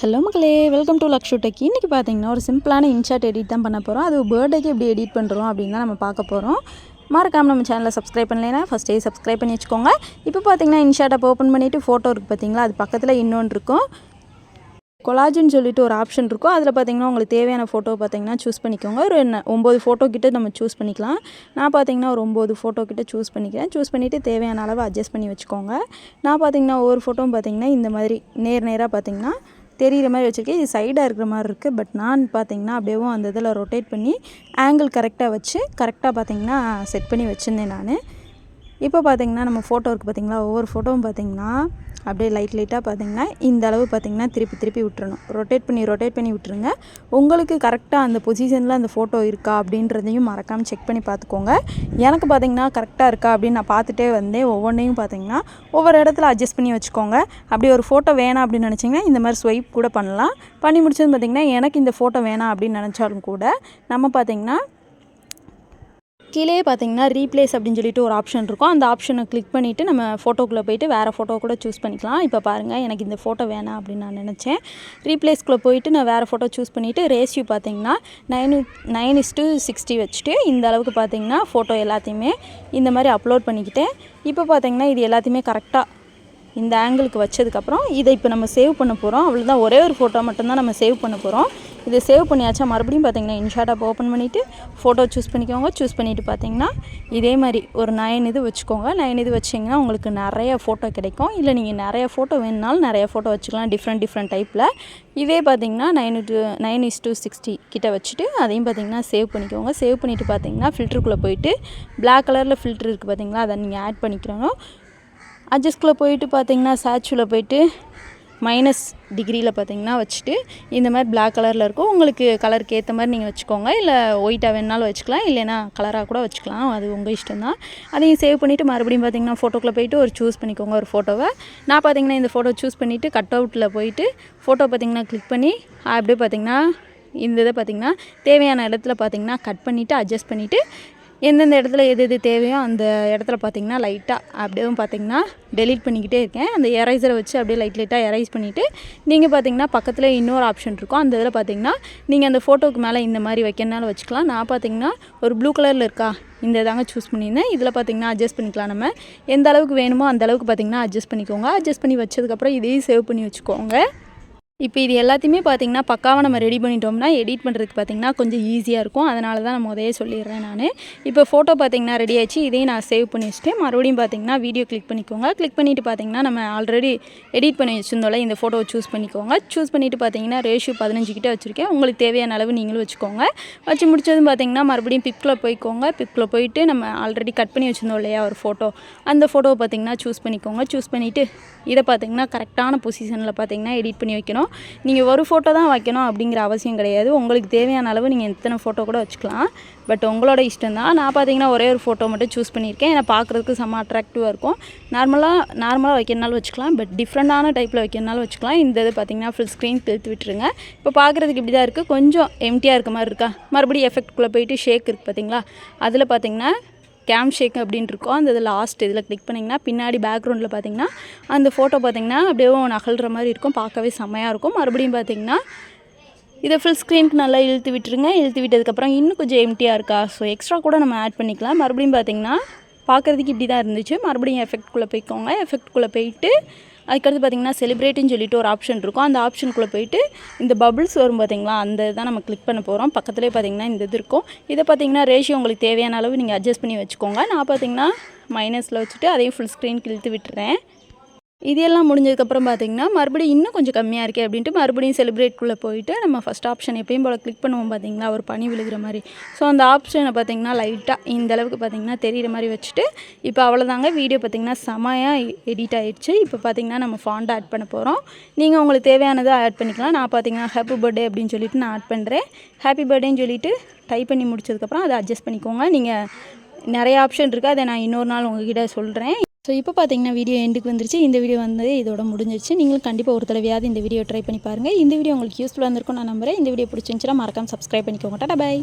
Hello மக்களே, welcome to Lakshu tech. இன்றைக்கி பார்த்தீங்கன்னா ஒரு சிம்பிளான இன்ஷாட் எடிட் தான் பண்ண போகிறோம். அது பர்த்டேக்கு எப்படி எடிட் பண்ணுறோம் அப்படின்னு தான் நம்ம பார்க்க போகிறோம். மறக்காமல் நம்ம சேனலை சப்ஸ்கிரைப் பண்ணலைன்னா ஃபஸ்ட்டே சப்ஸ்கிரைப் பண்ணி வச்சுக்கோங்க. இப்போ பார்த்தீங்கன்னா இன்ஷாட் அப்போ ஓப்பன் பண்ணிவிட்டு ஃபோட்டோ இருக்குது பார்த்தீங்களா, அது பக்கத்தில் இன்னொன்று இருக்கும். கொலாஜின்னு சொல்லிட்டு ஒரு ஆப்ஷன் இருக்கும். அதில் பார்த்தீங்கன்னா உங்களுக்கு தேவையான ஃபோட்டோ பார்த்தீங்கன்னா சூஸ் பண்ணிக்கோங்க. ஒரு 9 ஃபோட்டோ கிட்ட நம்ம சூஸ் பண்ணிக்கலாம். நான் பார்த்தீங்கன்னா ஒரு 9 ஃபோட்டோ கிட்ட சூஸ் பண்ணிக்கிறேன். சூஸ் பண்ணிவிட்டு தேவையான அளவு அட்ஜஸ்ட் பண்ணி வச்சுக்கோங்க. நான் பார்த்தீங்கன்னா ஒவ்வொரு ஃபோட்டோவும் பார்த்தீங்கன்னா இந்த மாதிரி நேராக பார்த்தீங்கன்னா தெரிகிற மாதிரி வச்சுருக்கேன். இது சைடாக இருக்கிற மாதிரி இருக்குது. பட் நான் பார்த்தீங்கன்னா அப்படியே அந்த இதில் ரொட்டேட் பண்ணி ஆங்கிள் கரெக்டாக வச்சு கரெக்டாக பார்த்தீங்கன்னா செட் பண்ணி வச்சுருந்தேன் நான். இப்போ பார்த்தீங்கன்னா நம்ம ஃபோட்டோ இருக்குது பார்த்தீங்களா, ஒவ்வொரு ஃபோட்டோவும் பார்த்தீங்கன்னா அப்படியே லைட்டாக பார்த்தீங்கன்னா இந்த அளவு பார்த்தீங்கன்னா திருப்பி விட்டுறணும். ரொட்டேட் பண்ணி விட்டுருங்க. உங்களுக்கு கரெக்டாக அந்த பொசிஷனில் அந்த ஃபோட்டோ இருக்கா அப்படின்றதையும் மறக்காமல் செக் பண்ணி பார்த்துக்கோங்க. எனக்கு பார்த்தீங்கன்னா கரெக்டாக இருக்கா அப்படின்னு நான் பார்த்துட்டே வந்தேன். ஒவ்வொன்றையும் பார்த்தீங்கன்னா ஒவ்வொரு இடத்துல அட்ஜஸ்ட் பண்ணி வச்சுக்கோங்க. அப்படி ஒரு ஃபோட்டோ வேணாம் அப்படின்னு நினச்சிங்கன்னா இந்த மாதிரி ஸ்வைப் கூட பண்ணலாம். பண்ணி முடிச்சது பார்த்திங்கன்னா எனக்கு இந்த ஃபோட்டோ வேணாம் அப்படின்னு நினச்சாலும் கூட நம்ம பார்த்திங்கன்னா கீழே பார்த்தீங்கன்னா ரீப்ளேஸ் அப்படின்னு சொல்லிட்டு ஒரு ஆப்ஷன் இருக்கும். அந்த ஆப்ஷனை கிளிக் பண்ணிவிட்டு நம்ம ஃபோட்டோக்குள்ளே போய்ட்டு வேறு ஃபோட்டோ கூட சூஸ் பண்ணிக்கலாம். இப்போ பாருங்கள், எனக்கு இந்த ஃபோட்டோ வேணாம் அப்படின்னு நான் நினச்சேன். ரீப்ளேஸ்க்குள்ளே போயிட்டு நான் வேறு ஃபோட்டோ சூஸ் பண்ணிவிட்டு ரேஷியோ பார்த்தீங்கன்னா 9:60 வச்சுட்டு இந்த அளவுக்கு பார்த்தீங்கன்னா ஃபோட்டோ எல்லாத்தையுமே இந்த மாதிரி அப்லோட் பண்ணிக்கிட்டேன். இப்போ பார்த்தீங்கன்னா இது எல்லாத்தையுமே கரெக்டாக இந்த ஆங்கிளுக்கு வச்சதுக்கப்புறம் இதை இப்போ நம்ம சேவ் பண்ண போகிறோம். அவ்வளோதான், ஒரே ஒரு ஃபோட்டோ மட்டும்தான் நம்ம சேவ் பண்ண போகிறோம். இதை சேவ் பண்ணியாச்சா மறுபடியும் பார்த்தீங்கன்னா இன்ஷாட் ஆப் ஓப்பன் பண்ணிவிட்டு ஃபோட்டோ சூஸ் பண்ணிக்கோங்க. சூஸ் பண்ணிவிட்டு பார்த்தீங்கன்னா இதே மாதிரி ஒரு 9 இது வச்சுக்கோங்க. 9 இது வச்சிங்கன்னா உங்களுக்கு நிறைய ஃபோட்டோ கிடைக்கும். இல்லை நீங்கள் நிறைய ஃபோட்டோ வேணுனாலும் நிறைய ஃபோட்டோ வச்சுக்கலாம், டிஃப்ரெண்ட் டைப்பில். இதே பார்த்தீங்கன்னா 9:60 கிட்ட வச்சுட்டு அதையும் பார்த்தீங்கன்னா சேவ் பண்ணிக்கோங்க. சேவ் பண்ணிவிட்டு பார்த்தீங்கன்னா ஃபில்டருக்குள்ளே போயிட்டு பிளாக் கலரில் ஃபில்ட்ரு இருக்குது பார்த்தீங்களா, அதை நீங்கள் ஆட் பண்ணிக்கிறோம். அட்ஜஸ்ட்குள்ளே போயிட்டு பார்த்தீங்கன்னா சாச்சுவில் போயிட்டு -டிகிரியில் பார்த்தீங்கன்னா வச்சுட்டு இந்த மாதிரி பிளாக் கலரில் இருக்கும். உங்களுக்கு கலருக்கு ஏற்ற மாதிரி நீங்கள் வச்சுக்கோங்க. இல்லை ஒயிட்டாக வேணுனாலும் வச்சுக்கலாம், இல்லைனா கலராக கூட வச்சுக்கலாம், அது உங்கள் இஷ்டம் தான். அதையும் சேவ் பண்ணிவிட்டு மறுபடியும் பார்த்தீங்கன்னா ஃபோட்டோக்குள்ளே போயிட்டு ஒரு சூஸ் பண்ணிக்கோங்க ஒரு ஃபோட்டோவை. நான் பார்த்தீங்கன்னா இந்த ஃபோட்டோ சூஸ் பண்ணிவிட்டு கட் அவுட்டில் போயிட்டு ஃபோட்டோ பார்த்தீங்கன்னா கிளிக் பண்ணி அப்படியே பார்த்தீங்கன்னா இந்த இதை பார்த்தீங்கன்னா தேவையான இடத்துல பார்த்தீங்கன்னா கட் பண்ணிவிட்டு அட்ஜஸ்ட் பண்ணிவிட்டு எந்தெந்த இடத்துல எது தேவையோ அந்த இடத்துல பார்த்தீங்கன்னா லைட்டாக அப்படியே பார்த்தீங்கன்னா டெலீட் பண்ணிக்கிட்டே இருக்கேன். அந்த எரேசரை வச்சு அப்படியே லைட்டாக எரேஸ் பண்ணிவிட்டு நீங்கள் பார்த்தீங்கன்னா பக்கத்தில் இன்னொரு ஆப்ஷன் இருக்கும். அந்த இதில் பார்த்தீங்கன்னா நீங்கள் அந்த ஃபோட்டோக்கு மேலே இந்த மாதிரி வைக்கிறனால வச்சுக்கலாம். நான் பார்த்தீங்கன்னா ஒரு ப்ளூ கலரில் இருக்கா, இந்த தாங்க சூஸ் பண்ணியிருந்தேன். இதில் பார்த்தீங்கன்னா அட்ஜஸ்ட் பண்ணிக்கலாம். நம்ம எந்த அளவுக்கு வேணுமோ அந்த அளவுக்கு பார்த்தீங்கன்னா அட்ஜஸ்ட் பண்ணிக்கோங்க. அட்ஜஸ்ட் பண்ணி வச்சதுக்கப்புறம் இதையும் சேவ் பண்ணி வச்சுக்கோங்க. இப்போ இது எல்லாத்தையுமே பார்த்திங்கன்னா பக்காவாக நம்ம ரெடி பண்ணிட்டோம்னா எடிட் பண்ணுறதுக்கு பார்த்திங்கன்னா கொஞ்சம் ஈஸியாக இருக்கும். அதனால தான் நான் முதலே சொல்லிடுறேன் நான். இப்போ ஃபோட்டோ பார்த்திங்கன்னா ரெடி ஆகிடுச்சு. இதையும் நான் சேவ் பண்ணி வச்சுட்டேன். மறுபடியும் பார்த்திங்கன்னா வீடியோ கிளிக் பண்ணிக்கோங்க. கிளிக் பண்ணிவிட்டு பார்த்திங்கன்னா நம்ம ஆல்ரெடி எடிட் பண்ணி வச்சுருந்தோம்ல, இந்த ஃபோட்டோவை சூஸ் பண்ணிக்கோங்க. சூஸ் பண்ணிவிட்டு பார்த்திங்கன்னா ரேஷியோ 15 கிட்ட வச்சுருக்கேன். உங்களுக்கு தேவையான அளவு நீங்களும் வச்சுக்கோங்க. வச்சு முடிச்சதும் பார்த்திங்கன்னா மறுபடியும் பிக்கில் போய்க்கோங்க. பிக்கில் போயிட்டு நம்ம ஆல்ரெடி கட் பண்ணி வச்சுருந்தோம் இல்லையா ஒரு ஃபோட்டோ, அந்த ஃபோட்டோவை பார்த்திங்கன்னா சூஸ் பண்ணிக்கோங்க. சூஸ் பண்ணிவிட்டு இதை பார்த்திங்கன்னா கரெக்டான பொசிஷனில் பார்த்திங்கன்னா எடிட் பண்ணி வைக்கணும். நீங்கள் ஒரு ஃபோட்டோ தான் வைக்கணும் அப்படிங்கிற அவசியம் கிடையாது. உங்களுக்கு தேவையான அளவு நீங்கள் எத்தனை ஃபோட்டோ கூட வச்சுக்கலாம். பட் உங்களோட இஷ்டம் தான். நான் பார்த்தீங்கன்னா ஒரே ஒரு ஃபோட்டோ மட்டும் சூஸ் பண்ணியிருக்கேன். ஏன்னா பார்க்குறதுக்கு செம்ம அட்ராக்டிவாக இருக்கும். நார்மலாக வைக்கிறனாலும் வச்சுக்கலாம், பட் டிஃப்ரெண்டான டைப்பில் வைக்கிறனாலும் வச்சுக்கலாம். இந்த இது பார்த்திங்கன்னா ஃபுல் ஸ்க்ரீன் இழுத்து விட்டுருங்க. இப்போ பார்க்குறதுக்கு இப்படி தான் இருக்குது, கொஞ்சம் எம்டியாக இருக்க மாதிரி இருக்கா. மறுபடியும் எஃபெக்ட்குள்ளே போயிட்டு ஷேக் இருக்குது பார்த்தீங்களா, அதில் பார்த்திங்கன்னா கேம் ஷேக் அப்படின்னு இருக்கும். அந்த இதில் லாஸ்ட் இதில் கிளிக் பண்ணிங்கன்னா பின்னாடி பேக்ரவுண்டில் பார்த்திங்கன்னா அந்த ஃபோட்டோ பார்த்திங்கன்னா அப்படியே நகல்ற மாதிரி இருக்கும். பார்க்கவே செம்மையாக இருக்கும். மறுபடியும் பார்த்திங்கன்னா இதை ஃபுல் ஸ்க்ரீனுக்கு நல்லா இழுத்து விட்டுருங்க. இழுத்து விட்டதுக்கப்புறம் இன்னும் கொஞ்சம் எம்டியாக இருக்கா, ஸோ எக்ஸ்ட்ரா கூட நம்ம ஆட் பண்ணிக்கலாம். மறுபடியும் பார்த்திங்கன்னா பார்க்குறதுக்கு இப்படி தான் இருந்துச்சு. மறுபடியும் எஃபெக்ட்குள்ளே போய்க்கோங்க. எஃபெக்ட்குள்ளே போயிட்டு அதுக்கடுத்து பார்த்திங்கன்னா செலிப்ரேட்டுன்னு சொல்லிட்டு ஒரு ஆப்ஷன் இருக்கும். அந்த ஆப்ஷனுக்குள்ளே போயிட்டு இந்த பபிள்ஸ் வரும் பார்த்திங்களா, அந்த தான் நம்ம கிளிக் பண்ண போகிறோம். பக்கத்துலேயே பார்த்திங்கன்னா இந்த இது இருக்கும். இதை பார்த்திங்கன்னா ரேஷியோ உங்களுக்கு தேவையான அளவு நீங்கள் அட்ஜஸ்ட் பண்ணி வச்சுக்கோங்க. நான் பார்த்திங்கன்னா மைனஸில் வச்சுட்டு அதையும் ஃபுல் ஸ்க்ரீனுக்கு இழுத்து விட்டுறேன். இதெல்லாம் முடிஞ்சதுக்கப்புறம் பார்த்திங்கன்னா மறுபடியும் இன்னும் கொஞ்சம் கம்மியாக இருக்கே அப்படின்ட்டு மறுபடியும் செலிப்ரேட்குள்ளே போயிட்டு நம்ம ஃபஸ்ட் ஆப்ஷன் எப்பயும் போல் கிளிக் பண்ணுவோம் பார்த்திங்களா, ஒரு பனி விழுகிற மாதிரி. ஸோ அந்த ஆப்ஷனை பார்த்திங்கன்னா லைட்டாக இந்த அளவுக்கு பார்த்திங்கன்னா தெரிகிற மாதிரி வச்சுட்டு இப்போ அவ்வளோதாங்க. வீடியோ பார்த்திங்கன்னா செமையாக எடிட் ஆகிடுச்சு. இப்போ பார்த்திங்கன்னா நம்ம ஃபாண்ட் ஆட் பண்ண போகிறோம். நீங்கள் உங்களுக்கு தேவையானதை ஆட் பண்ணிக்கலாம். நான் பார்த்திங்கன்னா ஹாப்பி பர்த்டே அப்படின்னு சொல்லிட்டு நான் ஆட் பண்ணுறேன். ஹாப்பி பர்த்டேன்னு சொல்லிட்டு டைப் பண்ணி முடிச்சதுக்கப்புறம் அதை அட்ஜஸ்ட் பண்ணிக்கோங்க. நீங்கள் நிறைய ஆப்ஷன் இருக்குது, அதை நான் இன்னொரு நாள் உங்ககிட்ட சொல்கிறேன். ஸோ இப்போ பார்த்தீங்கன்னா வீடியோ எண்டுக்கு வந்துருச்சு. இந்த வீடியோ இதோட முடிஞ்சிருச்சு. நீங்களும் கண்டிப்பாக ஒரு தடவையாவது இந்த வீடியோ ட்ரை பண்ணி பாருங்கள். இந்த வீடியோ உங்களுக்கு யூஸ்ஃபுல்லாக இருந்திருக்கும் நான் நம்புறேன். இந்த வீடியோ பிடிச்சிருந்துச்சுன்னா மறக்காம சப்ஸ்கிரைப் பண்ணிக்கோங்க. Tata bye.